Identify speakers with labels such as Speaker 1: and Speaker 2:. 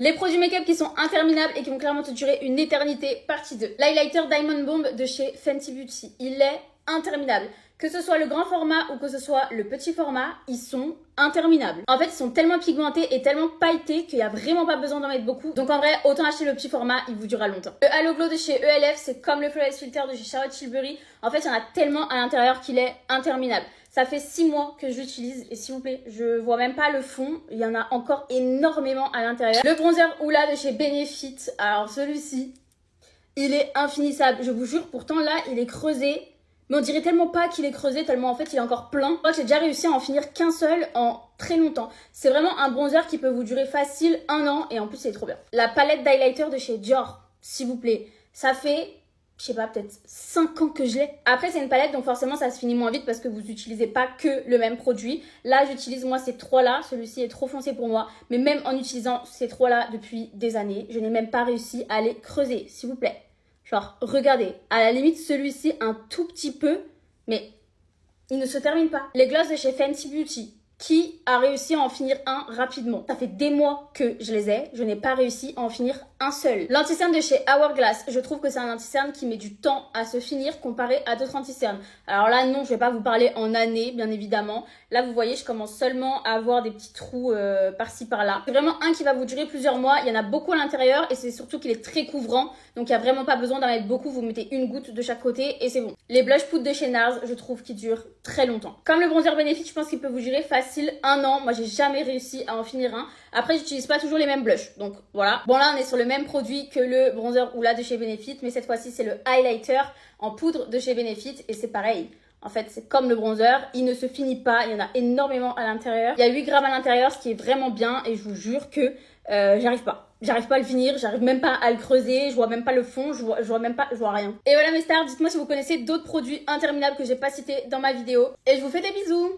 Speaker 1: Les produits make-up qui sont interminables et qui vont clairement te durer une éternité, partie 2. L'highlighter Diamond Bomb de chez Fenty Beauty. Il est interminable. Que ce soit le grand format ou que ce soit le petit format, ils sont interminables. En fait, ils sont tellement pigmentés et tellement pailletés qu'il n'y a vraiment pas besoin d'en mettre beaucoup. Donc en vrai, autant acheter le petit format, il vous durera longtemps. Le Halo Glow de chez ELF, c'est comme le Flawless Filter de chez Charlotte Tilbury. En fait, il y en a tellement à l'intérieur qu'il est interminable. Ça fait 6 mois que je l'utilise et s'il vous plaît, je vois même pas le fond. Il y en a encore énormément à l'intérieur. Le bronzer Hoola de chez Benefit. Alors celui-ci, il est infinissable. Je vous jure, pourtant là, il est creusé. Mais on dirait tellement pas qu'il est creusé, tellement en fait il est encore plein. Je crois que j'ai déjà réussi à en finir qu'un seul en très longtemps. C'est vraiment un bronzer qui peut vous durer facile 1 an et en plus c'est trop bien. La palette d'highlighter de chez Dior, s'il vous plaît. Ça fait, je sais pas, peut-être 5 ans que je l'ai. Après c'est une palette donc forcément ça se finit moins vite parce que vous n'utilisez pas que le même produit. Là j'utilise moi ces 3 là, celui-ci est trop foncé pour moi. Mais même en utilisant ces 3 là depuis des années, je n'ai même pas réussi à les creuser, s'il vous plaît. Genre, regardez, à la limite, celui-ci, un tout petit peu, mais il ne se termine pas. Les glosses de chez Fenty Beauty, qui a réussi à en finir un rapidement. Ça fait des mois que je les ai, je n'ai pas réussi à en finir un seul. L'anti-cerne de chez Hourglass, je trouve que c'est un anti-cerne qui met du temps à se finir comparé à d'autres anti-cernes. Alors là, non, je vais pas vous parler en années, bien évidemment. Là, vous voyez, je commence seulement à avoir des petits trous par-ci, par-là. C'est vraiment un qui va vous durer plusieurs mois. Il y en a beaucoup à l'intérieur et c'est surtout qu'il est très couvrant. Donc, il n'y a vraiment pas besoin d'en mettre beaucoup. Vous mettez une goutte de chaque côté et c'est bon. Les blush poudre de chez NARS, je trouve qu'ils durent très longtemps. Comme le bronzer Benefit, je pense qu'il peut vous durer facile 1 an. Moi, j'ai jamais réussi à en finir un. Après, j'utilise pas toujours les mêmes blushs. Donc, voilà. Bon, là, on est sur le même produit que le bronzer Hoola de chez Benefit. Mais cette fois-ci, c'est le highlighter en poudre de chez Benefit. Et c'est pareil. En fait, c'est comme le bronzer, il ne se finit pas, il y en a énormément à l'intérieur. Il y a 8 grammes à l'intérieur, ce qui est vraiment bien et je vous jure que j'arrive pas. J'arrive pas à le finir, j'arrive même pas à le creuser, je vois même pas le fond, je vois rien. Et voilà mes stars, dites-moi si vous connaissez d'autres produits interminables que j'ai pas cités dans ma vidéo. Et je vous fais des bisous.